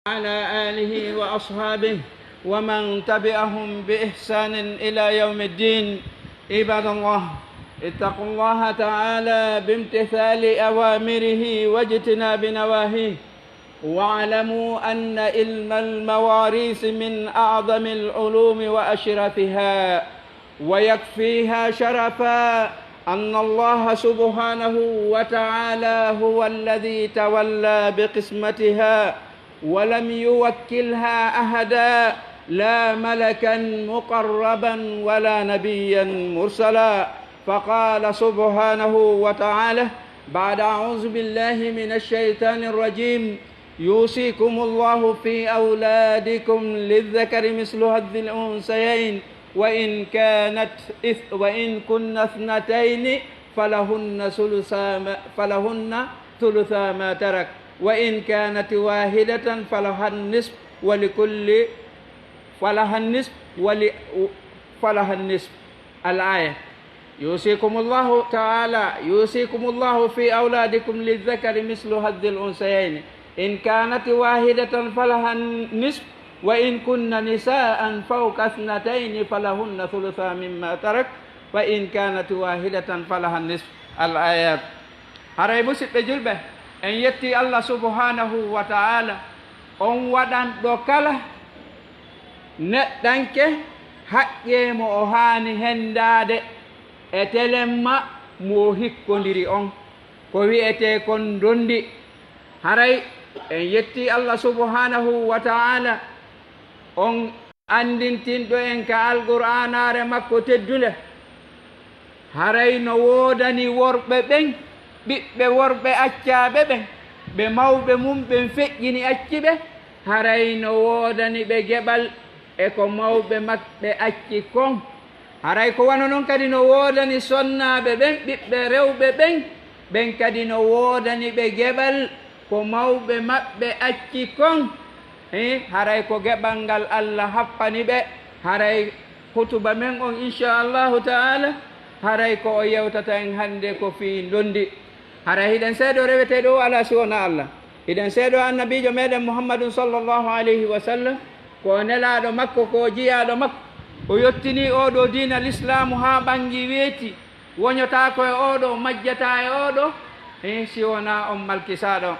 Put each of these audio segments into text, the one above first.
على آله وأصحابه ومن تبعهم بإحسان إلى يوم الدين. عباد الله، اتقوا الله تعالى بامتثال أوامره واجتناب نواهيه، واعلموا أن علم المواريث من أعظم العلوم وأشرفها، ويكفيها شرفا أن الله سبحانه وتعالى هو الذي تولى بقسمتها ولم يوكلها أحدا، لا ملكا مقربا ولا نبيا مرسلا. فقال سبحانه وتعالى بعد أعوذ بالله من الشيطان الرجيم: يوصيكم الله في أولادكم للذكر مثل حظ الأنثيين وإن كن اثنتين فلهن ثلثا ما ترك، وإن كانت واحدة فلها النصف الآية. يوصيكم الله في أولادكم للذكر مثل حظ الأنثيين إن كانت واحدة فلها النصف وإن كن نساء فوق اثنتين فلهن ثلثا مما ترك وإن كانت واحدة فلها النصف الآيات. haray musidɓe julɓe, en yetti Allah subhanahu wa ta'ala on waɗanɗo kala neɗɗanke haqqe mo o haani hendade e telemma mo hikkodiri on ko wi'ete kon dondi. haray en yetti Allah subhanahu wa ta'ala on andintinɗo en ka alqur'anare makko teddunde. haray no woodani worɓe ɓen, ɓiɓɓe worɓe accaɓe ɓen, ɓe mawɓe mum ɓen feƴƴini acci ɓe, haray no woodani ɓe geɓal e ko mawɓe maɓɓe acci kon. haray ko wano noon kadi no woodani sonnaɓe ɓen, ɓiɓɓe rewɓe ɓen, ɓen kadi no woodani ɓe geɓal ko mawɓe maɓɓe acci kon. haray ko geɓal ngal Allah happani ɓe. haray hutuba men on inchallahu taala, haray ko o yewtata en hannde ko fii ndondi. haray hiɗen seeɗo reweteɗo o ala si wona Allah, hiɗen seeɗo annabijo meɗen muhammadun sallllahu alayhi wa sallam, ko nelaɗo makko, ko jiyaɗo makko, o yettini oɗo diina l'islamu ha ɓangi weeti, woñotako e oɗo, majjata e oɗo si wona on malkisaɗo.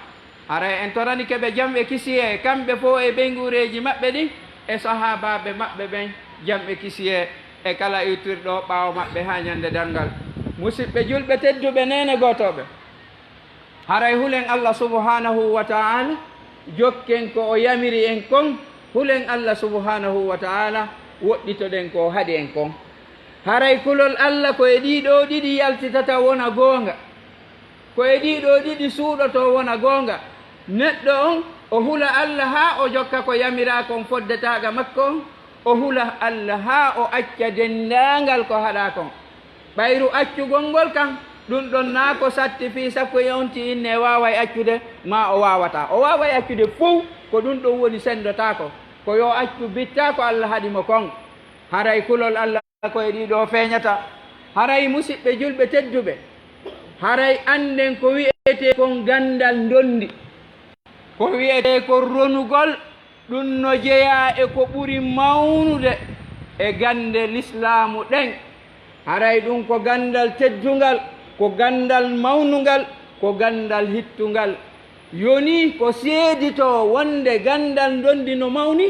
haray en torani keɓe jamɓe kisiye, kamɓe fo e ɓengureji maɓɓe ɗi e sahabaɓe maɓɓe ɓen jamɓe kisiye e kala iwtirɗo ɓaawo maɓɓe ha ñande darngal. musidɓe julɓe tedduɓe nene gotoɓe, haray hulen Allah subhanahu wa ta'ala jokken ko o yamiri en kon, hulen Allah subhanahu wa ta'ala woɗɗitoɗen ko haɗi en kon. haray kulol Allah ko e ɗiɗo ɗiɗi yaltitata wona goonga, ko e ɗiɗo ɗiɗi suuɗoto wona goonga. neɗɗo on o hula Allah ha o jokka ko yamira kon foddetaga makko on, o hula Allah ha o acca dendangal ko haɗa kon. ɓayru accugol ngol kan ɗum ɗon na ko satti fi sappo e onti inne waway accude ma o wawata, o waway accude fof, ko ɗum ɗon woni sendotako ko yo accu bitta ko Allah haɗimo kon. haray kulol Allah koye ɗiɗo feeñata. haray musidɓe julɓe tedduɓe, haray anden ko wiyete kon gandal ndondi, ko wiyete ko ronugol, ɗum no jeeya e ko ɓuri mawnude e gande l'islamu ɗen. haray ɗum ko gandal teddungal, ko gandal mawnungal, ko gandal hittungal. yoni ko seedito wonde gandal ndondi no mawni,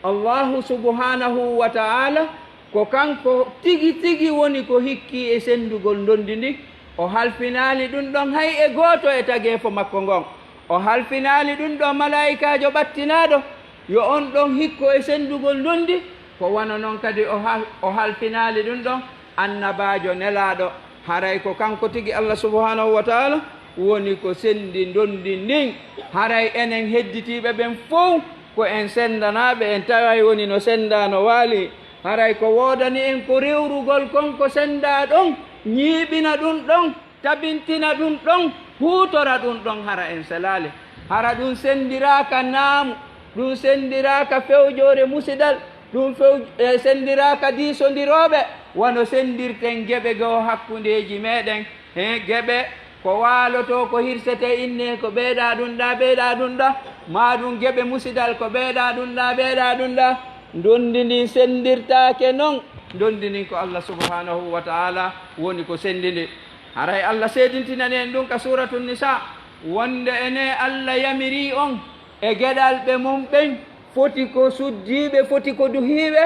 allahu subhanahu wa ta'ala ko kanko tigi tigi woni ko hikki e sendugol ndondi ndi. o halfinali ɗum ɗon hay e gooto e tageefo makko ngon, o halfinali ɗum ɗo malaikajo ɓattinaɗo yo on ɗon hikko e sendugol ndondi. ko wano noon kadi o halfinali ɗum ɗon annabajo nelaɗo. haray ko kanko tigi Allah subhanahu wa ta'ala woni ko sendi ndondi ndin. haray enen hedditiɓe ɓen fof ko en sendanaɓe, en taway woni no senda no waali. haray ko woodani en ko rewrugol kon ko senda ɗon, ñiiɓina ɗum ɗon, tabintina ɗum ɗon, huutora ɗum ɗon. hara en selali, hara ɗum sendiraka naamu, ɗum sendiraka fewjore musidal, ɗum sendiraka diisodiroɓe, wano sendirten geɓe goo hakkundeji meɗen, geɓe ko waaloto ko hirsete inne ko ɓeeɗa ɗum ɗa ma ɗum geɓe musidal ko ɓeeɗa ɗum ɗa ndondi ndi sendirtake noon ndondi ndin ko Allah subhanahu wa ta'ala woni ko sendinde haray Allah seedintinani en ɗum ka suratu nisa wonde ene Allah yamiri on e geɗal ɓe mum ɓen foti ko suddiɓe foti ko duhiɓe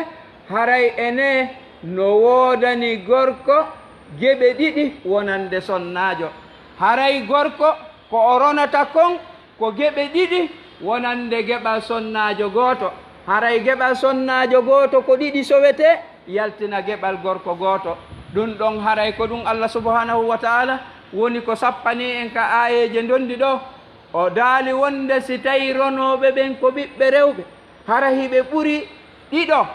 haray ene no woodani gorko geɓe ɗiɗi wonande sonnajo haray gorko ko o ronata kon ko geɓe ɗiɗi wonande geɓal sonnajo gooto haray geɓal sonnajo gooto ko ɗiɗi sowete yaltina geɓal gorko gooto ɗum ɗon haray ko ɗum Allah subhanahu wa ta'ala woni ko sappani en ka ayeje ndondi ɗo o daali wonde si tawi ronoɓe ɓen ko ɓiɓɓe rewɓe hara hiɓe ɓuri ɗiɗo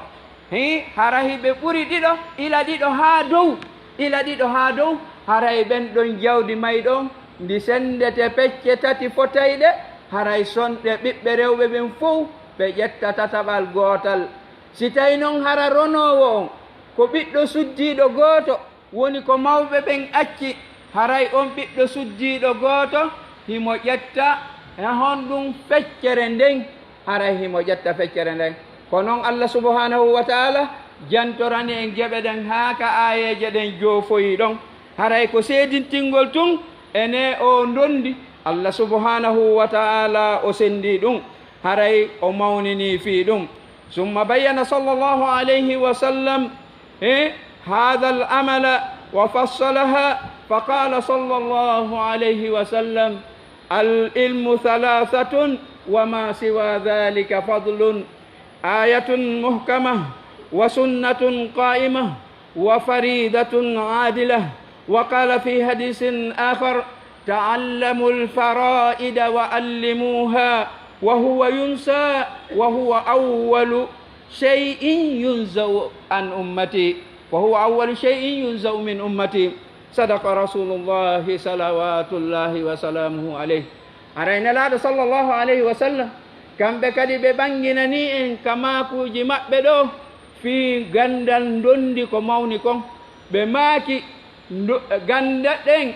hara hiɓe ɓuri ɗiɗo ila ɗiɗo ha dow haray ɓen ɗon jawdi may ɗon ndi sendete pecce tati fotayɗe haray sonɗe ɓiɓɓe rewɓe ɓen fof ɓe ƴetta tataɓal gootal si tawi noon hara ronowo on ko ɓiɗɗo suddiɗo gooto woni ko mawɓe ɓen acci haray on ɓiɗɗo suddiɗo gooto himo ƴetta hon ɗum feccere nden haray himo ƴetta feccere nden ko noon Allah subhanahu wa ta'ala jantorani en geɓe ɗen haa ka ayeje ɗen joofoyi ɗon haray ko seedintingol tun ene o ndondi Allah subhanahu wa ta'ala o sendi ɗum haray o mawnini fi ɗum ثم بين صلى الله عليه وسلم هذا الأمل وفصلها فقال صلى الله عليه وسلم العلم ثلاثة وما سوى ذلك فضل آية محكمة وسنة قائمة وفريدة عادلة وقال في حديث آخر تعلموا الفرائد وعلموها وهو ينسى وهو أول شيء ينزع عن أمتي وهو أول شيء ينزع من أمتي صدق رسول الله صلوات الله وسلامه عليه أرين الله صلى الله عليه وسلم كم بكدي ببنجنني إن كما كوجي مأبدو في غندان دوندي كماوني كون بماكي غندان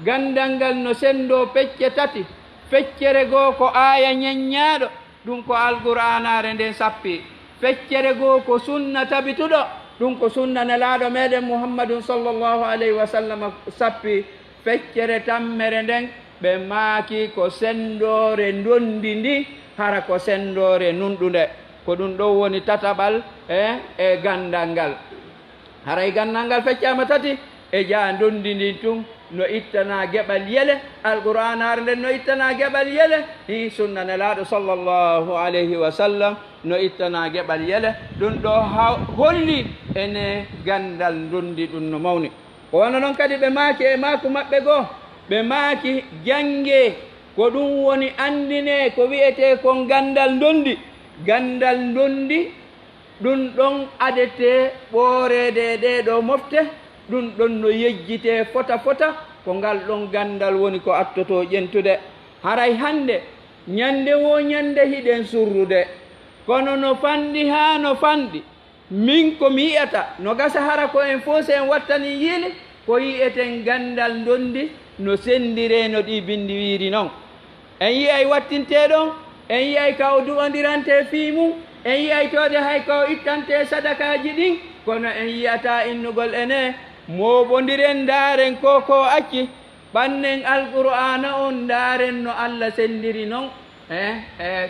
غندانغال نسندو پecce tati feccere goo ko aya ñaññaaɗo ɗum ko alqur'anare nden sappi feccere goo ko sunna tabituɗo ɗum ko sunna nelaaɗo meɗen muhammadun sallllahu alayhi wa sallam sappi feccere tammere nden ɓe maaki ko sendore ndondi ndi hara ko sendore nunɗunde ko ɗum ɗo woni tataɓal e gandal ngal haray gandal ngal feccama tati e jaa ndondi ndin tun no ittana geɓal yele alqur'anare nden no ittana geɓal yele hi sunna nelaaɗo sallllahu alayhi wa sallam no ittana geɓal yele ɗum ɗo holli ene gandal ndondi ɗum no mawni ko wona noon kadi ɓe maaki e maaku maɓɓe goo ɓe maaki jange ko ɗum woni andine ko wiyete kon gandal ndondi ɗum ɗon adete ɓoorede ɗe ɗo mofte ɗum ɗon no yejjite fota ko ngal ɗon gandal woni ko attoto ƴentude haray hande ñande wo ñande hiɗen surrude kono no fanɗi ha no fanɗi min ko mi yiyata no gasa hara ko en fof se en wattani yiile ko yiyeten gandal ndondi no sendire no ɗi bindi wiiri noon en yiyay wattinteɗon en yiyay ka o duɓodirante fii mum en yiyay tode hay ka o ittante sadakaji ɗin kono en yiyata innugol ene moɓodiren daren ko acci ɓannen alqur'ana on daren no Allah sendiri noon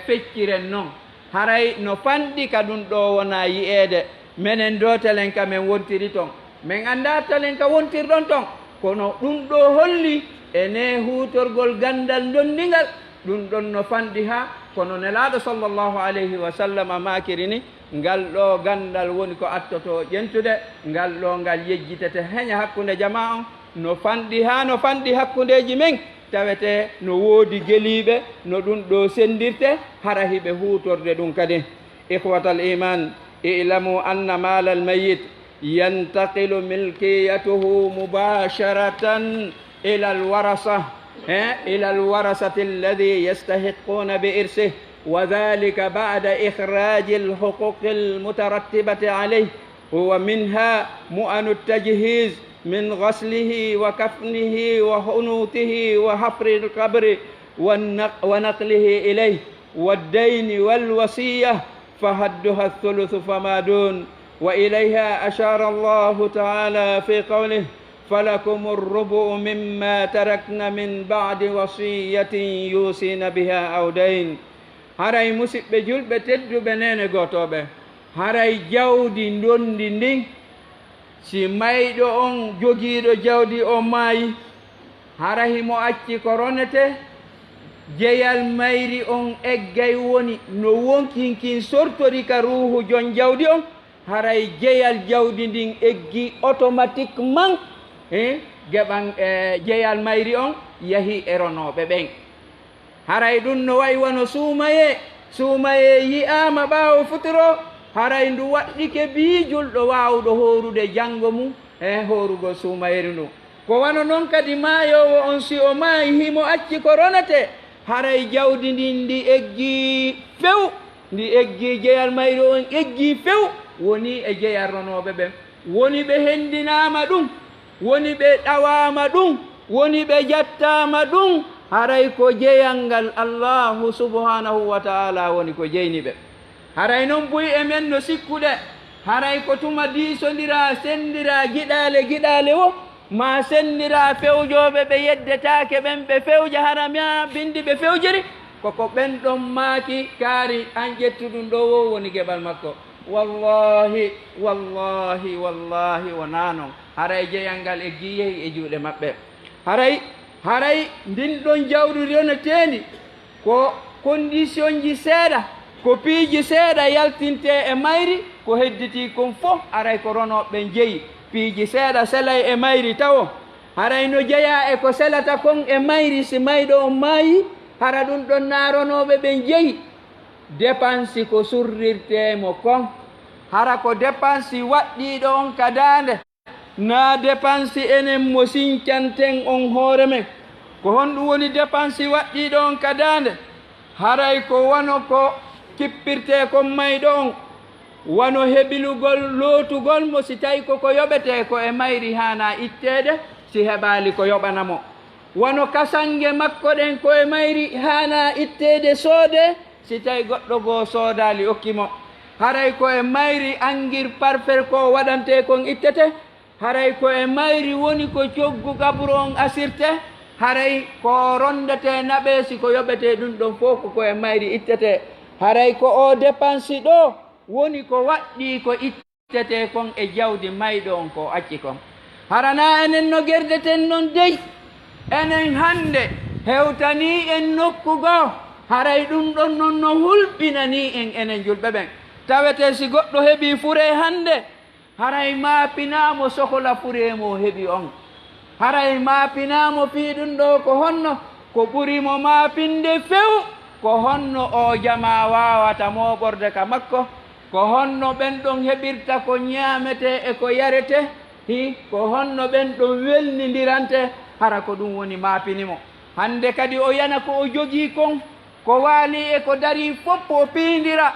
fecciren noon haray no fanɗi ka ɗum ɗo wona yi'ede menen do telen ka men wontiri ton min anda talen ka wontirɗon ton kono ɗum ɗo holli ene hutorgol gandal ndondigal ɗum ɗon no fanɗi ha kono nelaaɗo sallllahu alayhi wa sallam makiri ni ngal ɗo gandal woni ko attoto ƴentude ngal ɗo ngal yejjitete heña hakkunde jama on no fanɗi ha no fanɗi hakkundeji men tawete no woodi geliɓe no ɗum ɗo sendirte hara hiɓe hutorde ɗum kadi ihwatal iman i'lamu anna mala al mayit yantaqilu milkiyatuhu mubasharatan ila alwarasati alladhi yastahiquna bi irsih وذلك بعد إخراج الحقوق المترتبة عليه هو منها مؤن التجهيز من غسله وكفنه وحنوته وحفر القبر ونقله إليه والدين والوصية فحدها الثلث فما دون وإليها أشار الله تعالى في قوله فلكم الربع مما تركن من بعد وصية يوصين بها أو دين haray musidɓe julɓe tedduɓe nene gotoɓe haray jawdi dondi ndin si mayɗo on jogiiɗo jawdi o maayi hara himo acci ko ronete jeyal mayri on eggay woni no wonkinkin sortori ka ruuhu jon jawdi on haray jeyal jawdi ndin eggi automatiquement geɓan jeyal mayri on yahi e ronoɓe ɓen haray ɗum no wayi wono suumaye yi'ama ɓaawo futuro haray ndu waɗɗike biijulɗo waawɗo horude janngo mum e horugo suumayeri ndu ko wano noon kadi maayowo on si o maayi himo acci ko ronete haray jawdi ndin ndi eggi few ndi eggi jeyal mayri on eggi few woni e jeyal ronoɓe ɓen woni ɓe hendinama ɗum woni ɓe ɗawama ɗum woni ɓe jattama ɗum haray ko jeyal ngal allahu subhanahu wa taala woni ko jeyni ɓe haray noon buy e men no sikkuɗe haray ko tuma diisodira sendira giɗale wo ma sendira fewjoɓe ɓe yeddetake ɓen ɓe fewja hara ma bindi ɓe fewjiri koko ɓen ɗon maaki kaari an ƴettu ɗum ɗo wo woni geɓal makko wallahi wallahi wallahi wona noon haray jeyal ngal e giyehi e juuɗe maɓɓe haray ndin ɗon jawdi ronetendi ko condition ji seeɗa ko piiji seeɗa yaltinte e mayri ko hedditi kon fof haray ko ronoɓe jeeyi piiji seeɗa selay e mayri tawo haray no jeeya e ko selata kon e mayri si mayɗo on maayi hara ɗum ɗon naaronoɓe ɓen jeeyi dépense ko surrirtemo kon hara ko dépense waɗɗiɗo on ka daande na dépense enen mo sincanten on hoore men ko honɗum woni dépense waɗɗiɗo on ka daande haray ko wano ko kippirte kon mayɗo on wano heɓilugol lootugol mo si tawi koko yoɓete ko e mayri hana ittede si heɓali ko yoɓanamo wano kasange makko ɗen ko e mayri hana ittede soode si tawi goɗɗo goo soodali okkimo haray ko e mayri angir parfait ko waɗante kon ittete haray ko e mayri woni ko coggu gabru on asirte haray ko rondete naɓe si ko yoɓete ɗum ɗon fof ko e mayri ittete haray ko o dépense ɗo woni ko waɗɗi ko ittete kon e jawdi mayɗo on ko acci kon harana enen no gerdeten noon dey enen hande hewtani en nokkugo haray ɗum ɗon noon no hulɓinani en enen julɓe ɓen tawete si goɗɗo heeɓi fure hande haray maapinamo sohla furemo heeɓi on haray maapinamo fiiɗum ɗo ko honno ko ɓurimo maapinde few ko honno o jama wawata moɓorde ka makko ko honno ɓen ɗon heɓirta ko ñaamete e ko yarete ko honno ɓen ɗon welnidirante hara ko ɗum woni maapinimo hande kadi o yana ko o jogii kon ko waali e ko dari fof o piindira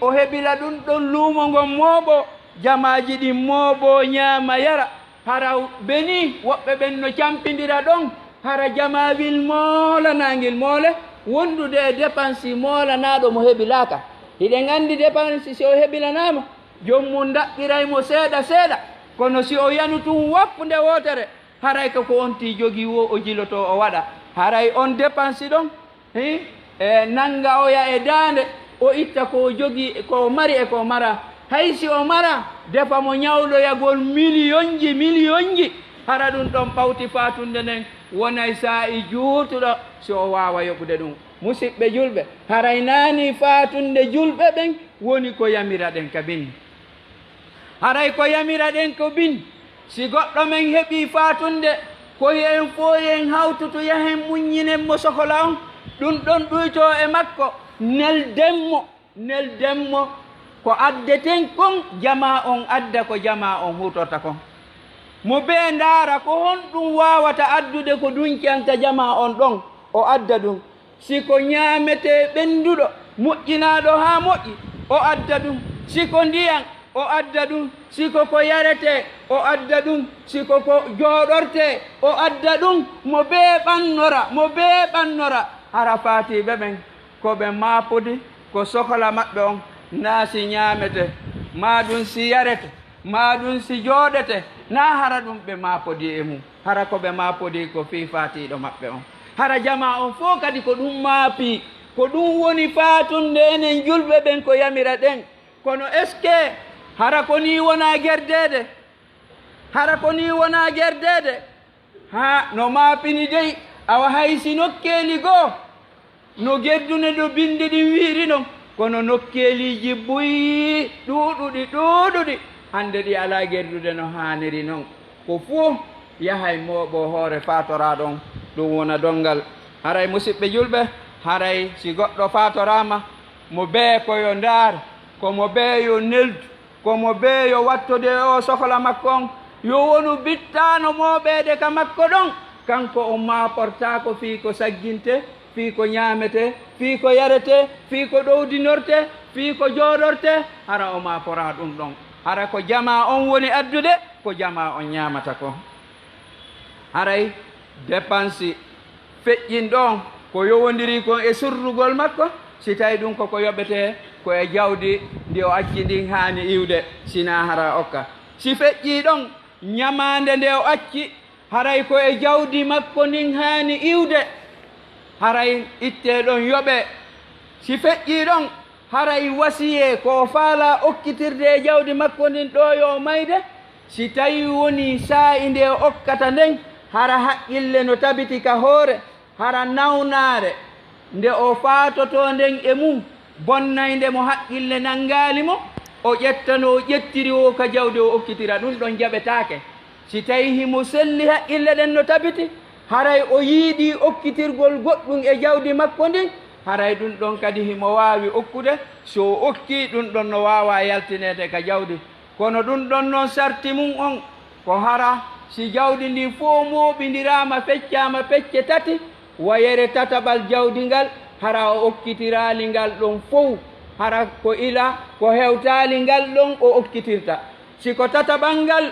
o heɓila ɗum ɗon luumo ngon mooɓo jamaji ɗin mooɓo ñaama yara hara beni woɓɓe ɓen no campidira ɗon hara jamawil moolanagil moole wondude e dépense moolanaɗo mo heɓilaka hiɗen andi dépense si o heɓilanama jommum daɓɓiraymo seeɗa seeɗa kono si o yanu tum woppude wotere haray ko onti jogii wo o jiloto o waɗa haray on dépense ɗon e nanga oya e daande o itta ko jogii ko mari e ko mara hay si o mara defa mo ñawɗoyagol million ji hara ɗum ɗon ɓawti fatunde nden wonay sa e juutuɗo si o wawa yoɓude ɗum musidɓe julɓe haray naani fatunde julɓe ɓen woni ko yamira ɗen ka bin haray ko yamira ɗen ko bin si goɗɗo men heɓi fatunde ko yen fo yen hawtuto yahen muññinen mo sohla on ɗum ɗon ɗuyto e makko nel demmo ko addeten kon jama on adda ko jama on hutorta kon mo ɓe ndaara ko honɗum wawata addude ko duncanta jama on ɗon o adda ɗum siko ñaamete ɓennduɗo moƴƴinaɗo ha moƴƴi o adda ɗum siko ndiyan o adda ɗum siko ko yarete o adda ɗum siko ko jooɗorte o adda ɗum mo bee ɓannora hara faatiɓe ɓen ko ɓe maapude ko sohla maɓɓe on naa si ñaamete maa ɗum si yarete maa ɗum si jooɗete naa hara ɗum ɓe maapodi e mum hara ko ɓe maapodi ko fii faatiiɗo maɓɓe on hara jama on fof kadi ko ɗum maapi ko ɗum woni faatunde enen julɓe ɓen ko yamira ɗen kono est ce que hara ko ni wona gerdeede ha no maapini dey awa haysi nokkeeli goo no geddune ɗo bindi ɗin wiiri non kono nokkeeliji buyi ɗuuɗuɗi hande ɗi ala gerdude no haaniri noon ko fof yahay mooɓo hoore faatoraɗon ɗum wona dongal haray musidɓe julɓe haray si goɗɗo faatorama mo bee koyo ndaar komo bee yo neldu komo bee yo wattode o sohla makko on yo wonu bittano moɓeede ka makko ɗon kanko o maaportako fii ko sagginte fii ko ñaamete fii ko yarete fii ko ɗowdinorte fii ko jooɗorte hara o maapora ɗum ɗon hara ko jama on woni addude ko jama on ñaamata ko haray dépense feƴƴin ɗon ko yowondiri kon e surrugol makko si tawi ɗum koko yoɓete ko e jawdi ndi o acci ndin haani iwde sina hara okka si feƴƴi ɗon ñamande nde o acci haray ko e jawdi makko ndin haani iwde haray itte ɗon yoɓe si feƴƴi ɗon haray wasiye ko faala okkitirde e jawdi makko ndin ɗo yo mayde si tawi woni saa'i nde o okkata nden hara haqqille no tabiti ka hoore hara nawnaare nde o faatoto nden e mum bonnaynde mo haqqille nanngaali mo o ƴettano o ƴettiri o ka jawdi o okkitira ɗum ɗon jaɓetaake si tawi himo selli haqqille ɗen no tabiti haray o yiiɗi okkitirgol goɗɗum e jawdi makko ndin haray ɗum ɗon kadi himo waawi okkude so okki ɗum ɗon no waawa yaltineede ka jawdi kono ɗum ɗon noon sarti mum on ko hara si jawdi ndin fof mooɓindirama feccama pecce tati wayere tataɓal jawdi ngal hara o okkitiraali ngal ɗon fof hara ko ila ko hewtaali ngal ɗon o okkitirta siko tataɓal ngal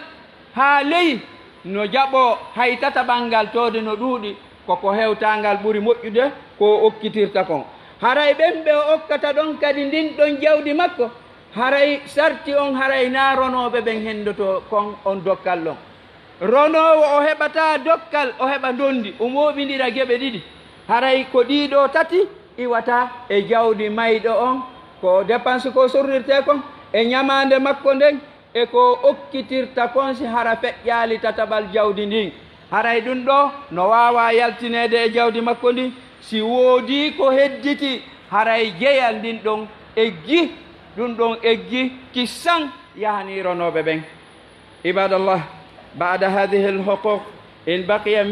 haa ley no jaɓo hay tataɓal ngal tode no ɗuuɗi koko hewtangal ɓuri moƴƴude ko okkitirta kon haray ɓen ɓe o okkata ɗon kadi ndin ɗon jawdi makko haray sarti on haray na ronoɓe ɓen hendoto kon on dokkal ɗon ronowo o heɓata dokkal o heɓa dondi o mooɓindira geɓe ɗiɗi haray ko ɗiɗo tati iwata e jawdi mayɗo on ko dépense ko sorrirte kon e ñamande makko nden e ko okkitirta kon si hara feƴƴaali tataɓal jawdi ndin haray ɗum ɗo no wawa yaltinede e jawdi makko ndin si woodi ko hedditi haray jeyal ndin ɗon eggi ɗum ɗon eggi kissan yahani ronoɓe ɓen ibadallah بعد هذه الحقوق إن بقي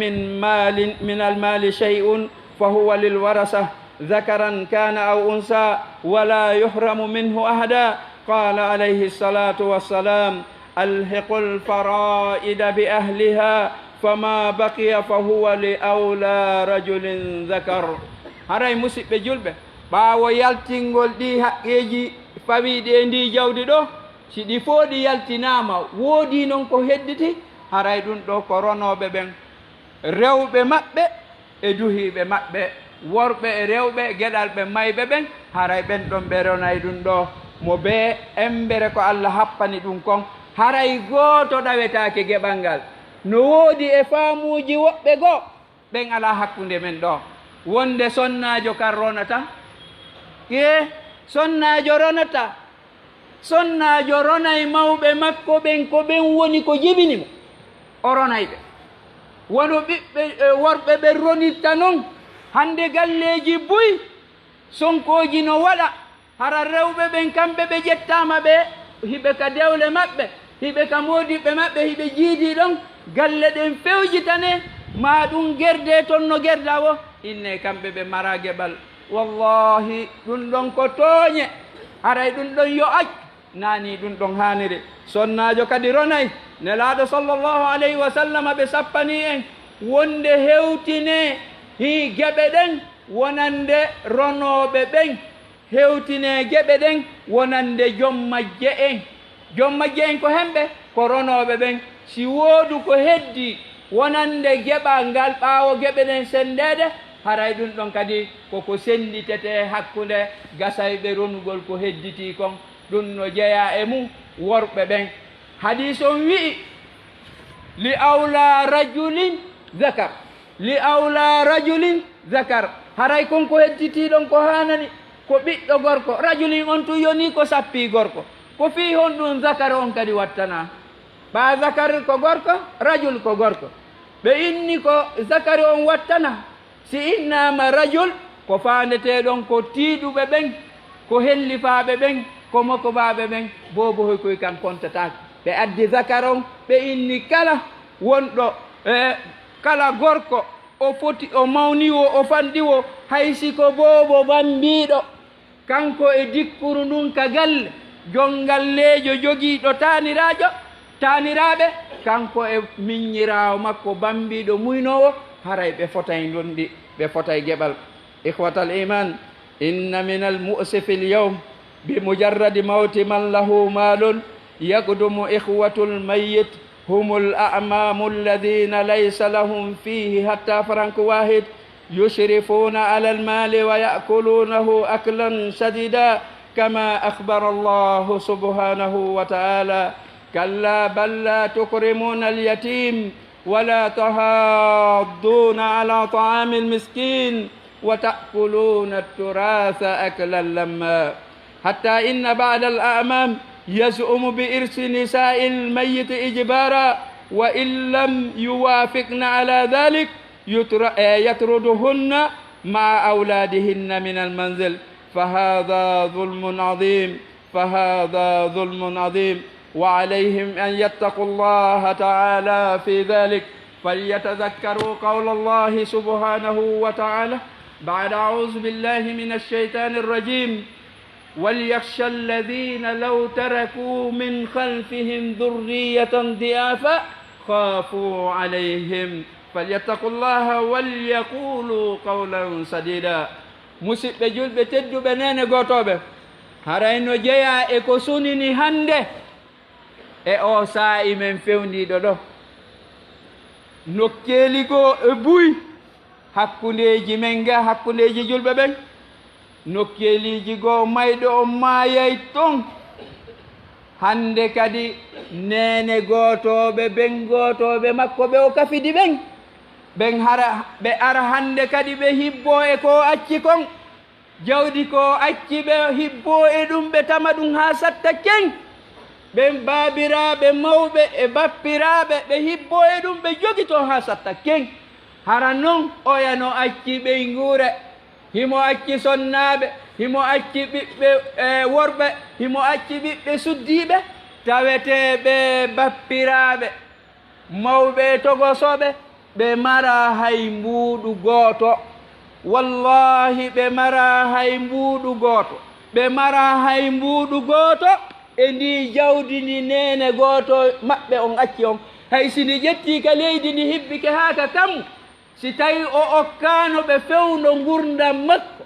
من المال شيء فهو للورثة ذكرا كان أو أنثى ولا يحرم منه أحدا قال عليه الصلاة والسلام ألحقوا الفرائض بأهلها فما بقي فهو لأولى رجل ذكر haray musidɓe julɓe ɓaawo yaltingol ɗi haqqeji fawiɗi e ndi jawdi ɗo si ɗi fof ɗi yaltinama woodi noon ko hedditi haray ɗum ɗo ko ronoɓe ɓen rewɓe maɓɓe e duhiɓe maɓɓe worɓe e rewɓe geɗal ɓe mayɓe ɓen haray ɓen ɗon ɓe ronay ɗum ɗo mo bee embere ko Allah happani ɗum kon haray gooto ɗawetake geɓal ngal no woodi e faamuji woɓɓe goo ɓen ala hakkunde men ɗo wonde sonnajo kan ronata sonnajo ronata sonnajo ronay mawɓe makko ɓen ko ɓen woni ko jibinimo o ronay ɓe wono ɓiɓɓe worɓe ɓen ronirta noon hande galleji buy sonkoji no waɗa hara rewɓe ɓen kamɓe ɓe ƴettama ɓe hiɓe ka dewle maɓɓe hiɓe ka modiɓɓe maɓɓe hiɓe jiidi ɗon galle ɗen fewjitane ma ɗum gerde toon no gerda wo inne kamɓe ɓe mara geɓal wallahi ɗum ɗon ko tooñe haray ɗum ɗon yo ac nani ɗum ɗon haniri sonnajo kadi ronay nelaɗo sallllahu alayhi wa sallam ɓe sappani en wonde hewtine hi geɓe ɗen wonande ronoɓe ɓen hewtine geɓe ɗen wonande joom majje en jom majje en ko hemɓe ko ronoɓe ɓen si woodu ko heddi wonande geɓal ngal ɓaawo geɓe ɗen sendede haray ɗum ɗon kadi koko senditete hakkunde gasayɓe ronugol ko hedditi kon ɗum no jeeya e mum worɓe ɓen hadis on wi'i li awla rajulin zakar li awla rajulin zakar haray kon ko hedditiɗon ko hanani ko ɓiɗɗo gorko rajulin on tu yoni ko sappi gorko ko fi hon ɗum zakar on kadi wattana ɓa zakar ko gorko rajul ko gorko ɓe inni ko zakari on wattana si innama rajul ko fandeteɗon ko tiiɗuɓe ɓen ko hellifaɓe ɓen ko mokobaɓe ɓen bobo hoy koye kan kontatake ɓe addi zakar on ɓe inni kala wonɗo kala gorko o foti o mawniwo o fanɗiwo haysi ko bobo bambiɗo kanko e dikkuru ndun ka galle jongallejo jogiiɗo taniraɓe kanko e miññirawo makko bambiɗo muynowo haray ɓe fotay londi ɓe fotay geɓal ihwatal iman inna min al mu'sifi l yawm bi mujarradi mawti man lahu malun yaqdumu ihwatul mayyit هم الأعمام الذين ليس لهم فيه حتى فرنك واحد يشرفون على المال ويأكلونه أكلا شديدا كما أخبر الله سبحانه وتعالى كلا بل لا تكرمون اليتيم ولا تحاضون على طعام المسكين وتأكلون التراث أكلا لما حتى إن بعض الأعمام يزعم بإرث نساء الميت إجبارا وإن لم يوافقن على ذلك يطردهن مع أولادهن من المنزل فهذا ظلم عظيم وعليهم أن يتقوا الله تعالى في ذلك فليتذكروا قول الله سبحانه وتعالى بعد أعوذ بالله من الشيطان الرجيم وليخشى الذين لو تركوا من خلفهم ذرية ضعافا خافوا عليهم فليتقوا الله وليقولوا قولا سديدا musidɓe julɓe tedduɓe nene gotoɓe harayno jeeya e ko sunini hande e o saa'i men fewniɗo ɗo nokkeeli goo e buy hakkundeji men ga hakkundeji julɓe ɓen nokkeeliji goo mayɗo on maayay ton hande kadi nene gootoɓe ɓen gootoɓe makko ɓe o kafidi ɓen ɓe ara hande kadi ɓe hibbo e ko acci kon jawdi ko acci ɓe hibbo e ɗum ɓe tama ɗum ha satta ken ɓen baabiraɓe mawɓe e bappiraɓe ɓe hibbo e ɗum ɓe jogi to ha satta ken hara noon oyano acci ɓey nguure himo acci sonnaɓe himo acci ɓiɓɓe worɓe himo acci ɓiɓɓe suddiɓe taweteɓe bappiraɓe mawɓe togosoɓe ɓe mara hay mbuuɗu gooto wallahi ɓe mara hay mbuuɗu gooto ɓe mara hay mbuuɗu gooto e ndi jawdi ndi nene gooto maɓɓe on acci on hay si ndi ƴetti ka leydi ndi hibbike haa ka kam si tawi o okkano ɓe fewno gurdam makko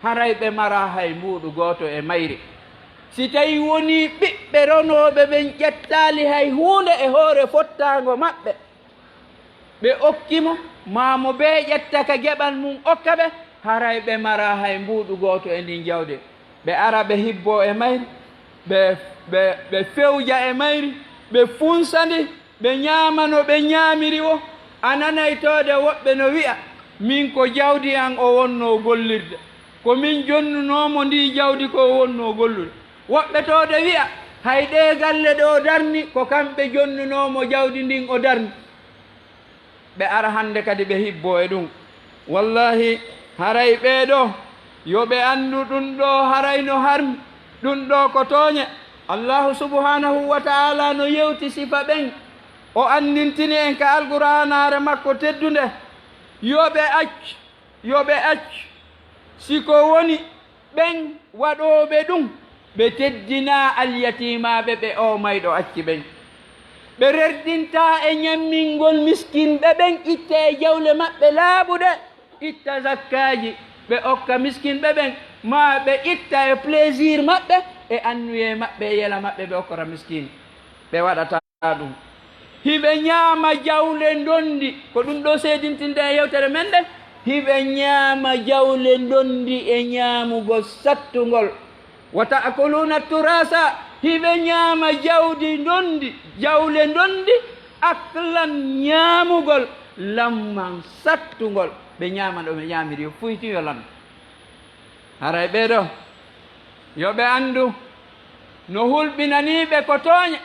haray ɓe mara hay mbuuɗu gooto e mayri si tawi woni ɓiɓɓe ronoɓe ɓen ƴettali hay hunde e hoore fottago maɓɓe ɓe okkimo mamo ɓe ƴetta ka geɓal mum okka ɓe haray ɓe mara hay mbuuɗu gooto e ndin jawde ɓe ara ɓe hibbo e mayri ɓe fewja e mayri ɓe funsandi ɓe ñamano ɓe ñamiri o a nanaytode woɓɓe no wi'a min ko jawdi an o wonno gollirde ko min jonnunomo ndi jawdi ko wonno gollude woɓɓe tode wi'a hay ɗe galle ɗe o darni ko kamɓe jonnunomo jawdi ndin o darni ɓe ara hande kadi ɓe hibbo e ɗum wallahi haray ɓeeɗo yo ɓe anndu ɗum ɗo haray no harmi ɗum ɗo ko tooñe allahu subhanahu wa taala no yewti sifa ɓen o andintini en ka alqur'anare makko teddunde yoɓe acc siko woni ɓen waɗoɓe ɗum ɓe teddina alyatimaɓe ɓe o mayɗo acci ɓen ɓe rerdinta e ñammingol miskinɓe ɓen itta e jawle maɓɓe laaɓuɗe itta zakkaji ɓe okka miskinɓe ɓen ma ɓe itta e plaisir maɓɓe e annuye maɓɓe e yela maɓɓe ɓe okkora miskine ɓe waɗata ɗum hiɓe ñaama jawle ndondi ko ɗum ɗo seedintinde e yewtere men ɗe hiɓe ñaama jawle ndondi e ñaamugol sattugol wa ta'kuluna turasa hiɓe ñaama jawdi ndondi jawle ndondi aklan ñaamugol lamman sattugol ɓe ñaama ɗo ɓe ñaamiri yo fuyti yo lan haray ɓeɗo yo ɓe anndu no hulɓinaniɓe ko tooña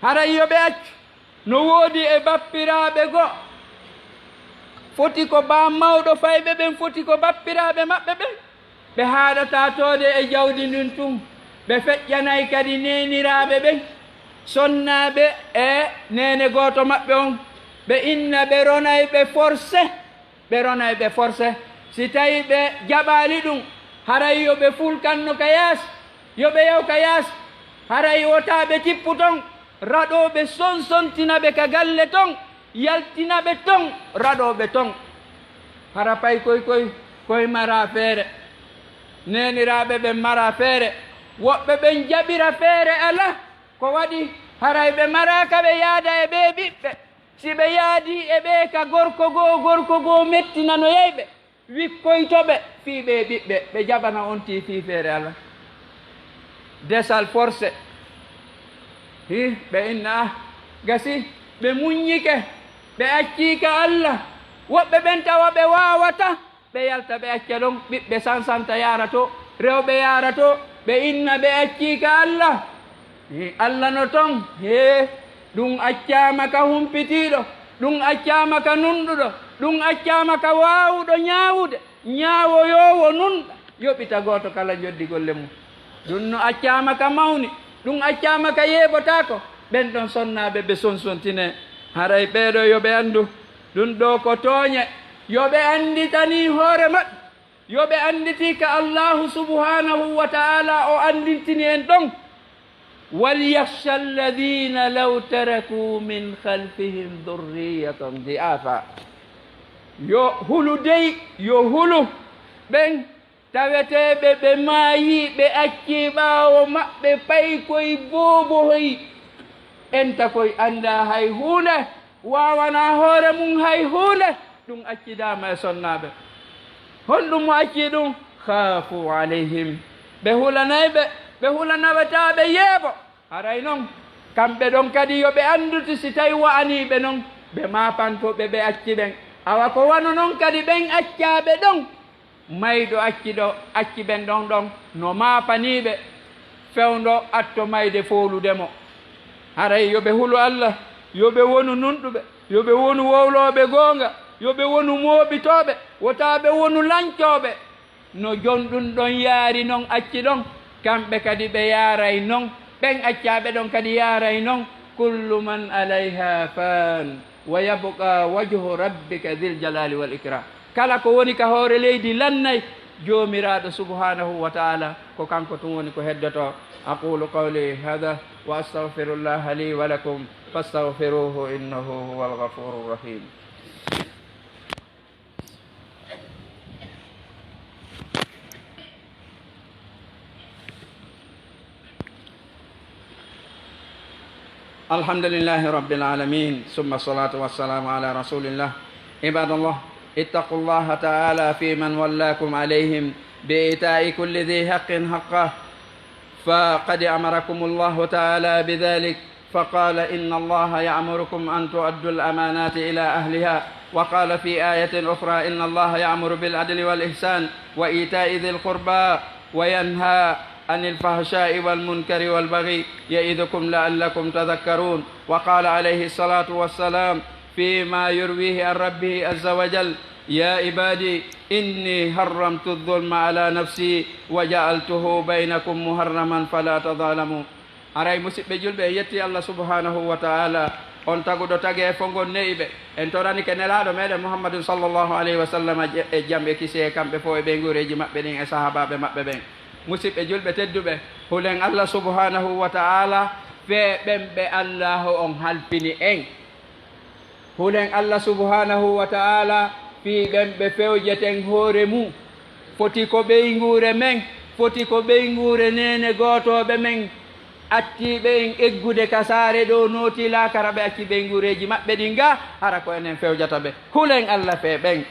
haray yo ɓe accu no woodi e bappiraaɓe goo foti ko baa mawɗo fayɓe ɓen foti ko bappiraaɓe maɓɓe ɓen ɓe haaɗata toode e jawdi ndin tum ɓe feƴƴanay kadi neniraaɓe ɓen sonnaaɓe e nene gooto maɓɓe on ɓe inna ɓe ronay ɓe forcé ɓe ronay ɓe forcé si tawi ɓe jaɓaali ɗum haray yo ɓe fulkanno ka yaas yo ɓe yew ka yaas haray wotaaɓe tippu ton raɗoɓe sonsontinaɓe ka galle ton yaltinaɓe ton raɗoɓe ton hara pay koye mara feere neniraɓe ɓen mara feere woɓɓe ɓen jaɓira feere ala ko waɗi haray ɓe maraka ɓe yaada e ɓe ɓiɓɓe si ɓe yaadi e ɓe ka gorko goo mettinano yeyɓe wikkoytoɓe fiiɓe e ɓiɓɓe ɓe jaɓana on ti fii feere ala desal forcé hi ɓe inna gasi ɓe muññike ɓe accika Allah woɓɓe ɓen tawa ɓe wawata ɓe yalta ɓe acca ɗon ɓiɓɓe sansanta yara to rewɓe yara to ɓe inna ɓe accika Allah Allah no ton he ɗum accama ka humpitiɗo ɗum accama ka nunɗuɗo ɗum accama ka wawuɗo ñawude ñawoyowo nunɗa yoɓita goto kala joddi golle mum ɗum no accama ka mawni ɗum accama ka yeɓotako ɓen ɗon sonnaɓe ɓe sonsontine haray ɓeɗo yoɓe andu ɗum ɗo ko tooñe yoɓe anditani hoore maɓɓe yoɓe anditi ka Allahu subhanahu wa ta'ala o andintini en ɗon walyakhsha alladina law taraku min khalfihim dhurriyatan di'afa yo hulu dey yo hulu ɓen taweteɓe ɓe maayi ɓe acci ɓaawo maɓɓe pay koye boobohoy enta koye annda hay huunde wawana hoore mum hay huunde ɗum accidama e sonnaɓe honɗum mo acci ɗum khaafu alayhim ɓe hulanayɓe ɓe hulanawataɓe yeeɓo haray noon kamɓe ɗon kadi yoɓe anduti si tawi wa'aniɓe noon ɓe mapantoɓe ɓe acci ɓen awa ko wano noon kadi ɓen accaɓe ɗon mayɗo acci ɓen ɗon no maapaniɓe fewndo atto mayde fooludemo haray yoɓe hulu Allah yoɓe wonu nunɗuɓe yoɓe wonu wowloɓe goonga yoɓe wonu mooɓitoɓe wotaɓe wonu lancoɓe no jonɗum ɗon yaari noon acci ɗon kamɓe kadi ɓe yaaray noon ɓen accaɓe ɗon kadi yaaray noon kullu man alayha fan wa yabqa wajhu rabbika dhil jalali wal ikram kala ko woni ka hoore leydi lannay joomiraɗo subhanahu wa ta'ala ko kanko tun woni ko heddoto aqulu qawli hada wa astaghfirullaha li wa lakum fastaghfiruhu innahu huwal ghafurur rahim الحمد لله رب العالمين ثم الصلاة والسلام على رسول الله عباد الله اتقوا الله تعالى في من ولاكم عليهم بإيتاء كل ذي حق حقه فقد أمركم الله تعالى بذلك فقال إن الله يأمركم أن تؤدوا الأمانات إلى أهلها وقال في آية أخرى إن الله يأمر بالعدل والإحسان وإيتاء ذي القربى وينهى عن الفحشاء والمنكر والبغي يعظكم لعلكم تذكرون وقال عليه الصلاة والسلام فيما يرويه عن ربه عز وجل يا عبادي إني حرمت الظلم على نفسي وجعلته بينكم محرما فلا تظالموا aray musidɓe julɓe e yetti Allah subhanahu wa ta'ala on taguɗo tagi e fongon neyiɓe en torani ke nelaɗo meɗen Muhammadun sallllahu alayhi wa sallam e jamɓe kisi e kamɓe fo e ɓe guureji maɓɓe ɗin e sahabaɓe maɓɓe ɓen musidɓe julɓe tedduɓe hulen Allah subhanahu wa ta'ala feeɓen ɓe allahu on halpini en hulen Allah subhanahu wa ta'ala fiiɓen ɓe fewjeten hoore mum foti ko ɓeygure men foti ko ɓeyngure nene gotoɓe men attiɓe en eggude kasare ɗo nooti lakara ɓe acci ɓeygureji maɓɓe ɗin ga hara ko enen fewjata ɓe hulen Allah fe ɓen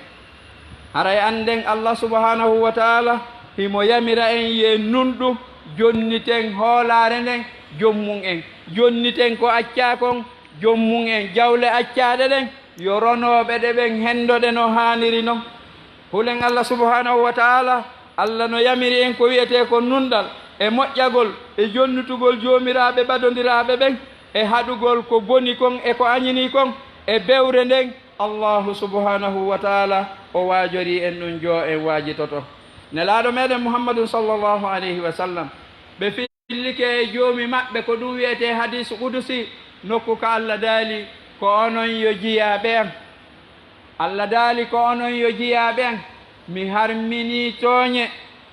haray anden Allah subhanahu wa taala himo yamira en ye nunɗu jonniten hoolare nden jommum en jonniten ko acca kon jommum en jawle accaɗe ɗen yo ronoɓe ɗe ɓen hendoɗe no haniri noon hulen Allah subhanahu wa taala Allah no yamiri en ko wiyete ko nunɗal e moƴƴagol e jonnutugol joomiraɓe ɓadodiraɓe ɓen e haɗugol ko boni kon e ko añini kon e bewre nden Allahu subhanahu wa taala o waajori en ɗum jo en waajitoto nelaaɗo meɗen Muhammadun sallllahu alayhi wa sallam ɓe fillike e joomi maɓɓe ko ɗum wiyete hadis qudusi nokku ko Allah daali ko onon yo jiyaɓe an Allah daali ko onon yo jiyaɓe an mi harmini tooñe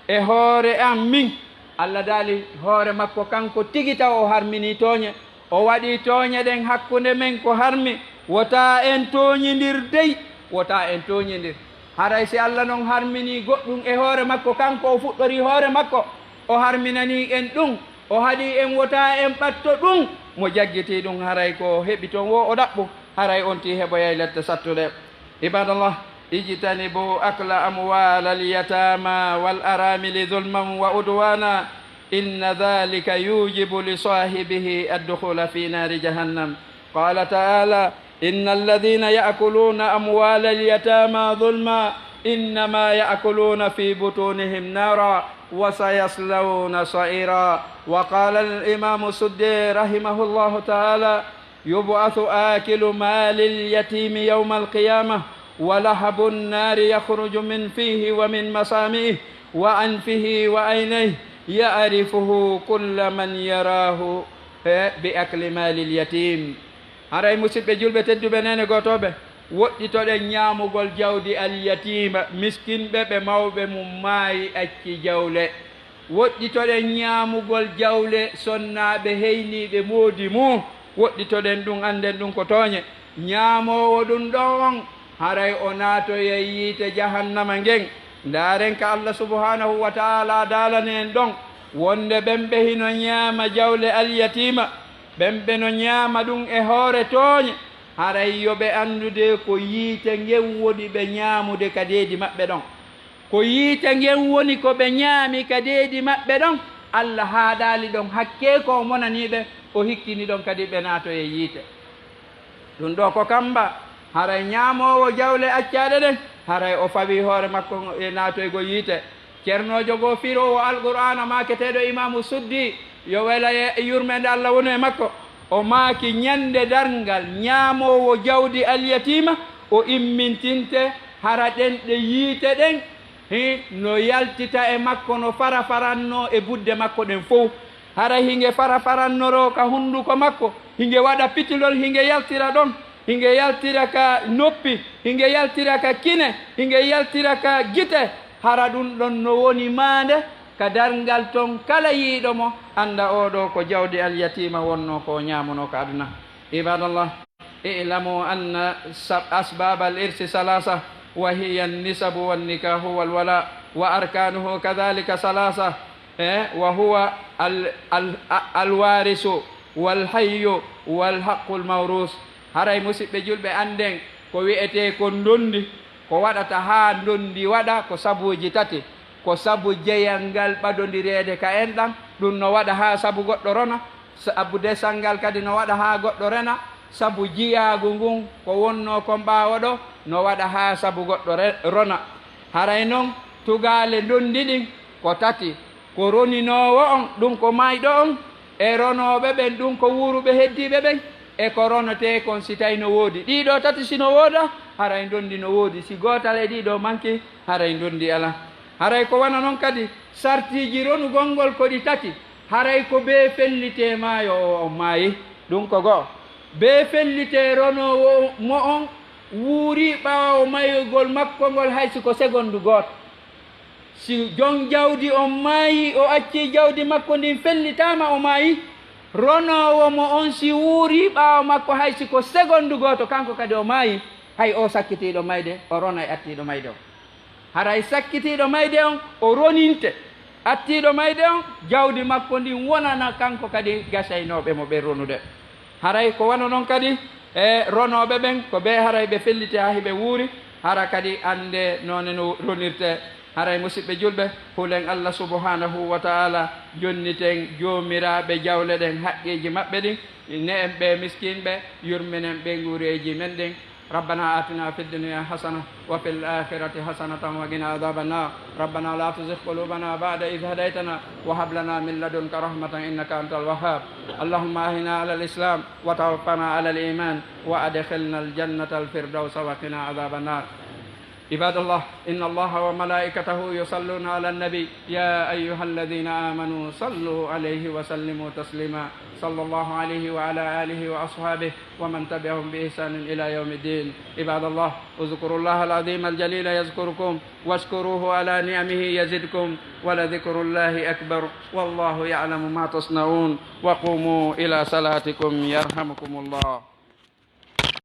e hoore an min Allah daali hoore makko kanko tigi taw o harmini tooñe o waɗi tooñe ɗen hakkunde men ko harmi wota en tooñidir dey wota en tooñidir haray si Allah noon harmini goɗɗum e hoore makko kanko o fuɗɗori hoore makko o harminani en ɗum o haɗi en wota en ɓatto ɗum mo jaggiti ɗum haray ko heɓi toon wo o ɗaɓɓu haray on ti heɓoyay lette sattuɗe ibadallah ijtanibu akla amwal alyatama wal aramili zulman wa udwana inna dhalika yujibu li sahibihi addukhula fi nari jahannam qala ta'ala inna alladhina ya'kuluna amwal alyatama zulma innama ya'kuluna fi butunihim nara wa sayaslawna sa'ira wa qala al-imam Suddi rahimahullahu ta'ala yub'athu akilu malil yatimi yawma al-qiyamah ولهب النار يخرج من فيه ومن مسامعه وأنفه وعينيه يعرفه كل من يراه بأكل مال اليتيم haray musidɓe julɓe tedduɓe nene gotoɓe woɗɗitoɗen ñaamugol jawdi alyatima miskinɓe ɓe mawɓe mum maayi acci jawle woɗɗitoɗen ñaamugol jawle sonnaɓe heyniɓe moodi mum woɗɗitoɗen ɗum anden ɗum ko tooñe ñaamowo ɗum ɗon on haray o naatoye yiite jahannama ngen ndaren ka Allah subhanahu wa taala daalani en ɗon wonde ɓen ɓe hino ñaama jawle alyatima ɓen ɓe no ñaama ɗum e hoore tooñe haray yoɓe anndude ko yiite ngen woni ɓe ñaamude ka deedi maɓɓe ɗon ko yiite ngen woni ko ɓe ñaami ka deedi maɓɓe ɗon Allah haaɗaali ɗon hakke ko monaniɓe o hikkini ɗon kadi ɓe naatoye yiite ɗum ɗo ko kamba haray ñaamowo jawle accaɗe ɗen haray o fawi hoore makko e naatoygo yiite ceernojo goo firowo alqur'ana maaketeɗo imamu Suddi yo wela e yurmede Allah woni e makko o maaki ñande darngal ñaamowo jawdi alyatima o immintinte hara ɗenɗe yiite ɗen no yaltita e makko no fara faranno e budde makko ɗen fof hara hinge fara farannoro ka hunduko makko hinge waɗa pitilol hinge yaltira ɗon hinge yaltira ka noppi hinge yaltira ka kine hinge yaltira ka gite hara ɗum ɗon no woni maande ka darngal ton kala yiiɗo mo anda oɗo ko jawdi alyatima wonno ko ñamono ko aduna ibadallah i'lamu anna asbab al irsi salasa wa hiya an-nisabu wan nikahu wal wala wa arkanuhu kadhalika salasa wa huwa al warisu wal hayyu wal haqqul mawrus haray musidɓe julɓe anden ko wiyete ko ndondi ko waɗata ha ndondi waɗa ko sabuji tati ko sabu jeyal ngal ɓadodireede ka en ɗam ɗum no waɗa ha sabu goɗɗo rona sabu desal ngal kadi no waɗa ha goɗɗo rena sabu jiyaagu ngun ko wonno kon ɓaawo ɗo no waɗa ha sabu goɗɗo rona haray noon tugaale ndondi ɗin ko tati ko roninowo on ɗum ko mayɗo on e ronoɓe ɓen ɗum ko wuuruɓe heddiɓe ɓen e ko ronote kon si tawi no woodi ɗiɗo tati sino wooda haray ndondi no woodi si gootal e ɗiɗo manki haray ndondi ala haray ko wana noon kadi sartiji ronugol ngol ko ɗi tati haray ko bee fellite maayo o maayi ɗum ko goo bee fellite ronowo mo on wuuri ɓaawo mayugol makko ngol haysi ko segondu gooto si jon jawdi on maayi o acci jawdi makko ndin fellitama o maayi ronowo mo on si wuuri ɓaawo makko haysi ko segondu gooto kanko kadi o maayi hay o sakkitiiɗo mayde o rona e attiiɗo mayde o haray sakkitiiɗo mayde on o roninte attiɗo mayde on jawdi makko ndi wonana kanko kadi gasaynoɓe mo ɓe ronude haray ko wano noon kadi e ronoɓe ɓen ko ɓe haray ɓe felliti ha hiɓe wuuri hara kadi ande noone no ronirte haray musidɓe julɓe hulen Allah subhanahu wa taala jonniten joomiraɓe jawle ɗen haqqiji maɓɓe ɗin ne en ɓe miskinɓe yurminen ɓe guureji men ɗin ربنا آتنا في الدنيا حسنة وفي الآخرة حسنة وقنا عذاب النار ربنا لا تزغ قلوبنا بعد إذ هديتنا وهب لنا من لدنك رحمة إنك أنت الوهاب اللهم أهنا على الإسلام وتوفنا على الإيمان وأدخلنا الجنة الفردوس وقنا عذاب النار عباد الله إن الله وملائكته يصلون على النبي يا أيها الذين آمنوا صلوا عليه وسلموا تسليما صلى الله عليه وعلى آله وأصحابه ومن تبعهم بإحسان إلى يوم الدين عباد الله اذكروا الله العظيم الجليل يذكركم واشكروه على نعمه يزدكم ولذكر الله أكبر والله يعلم ما تصنعون وقوموا إلى صلاتكم يرحمكم الله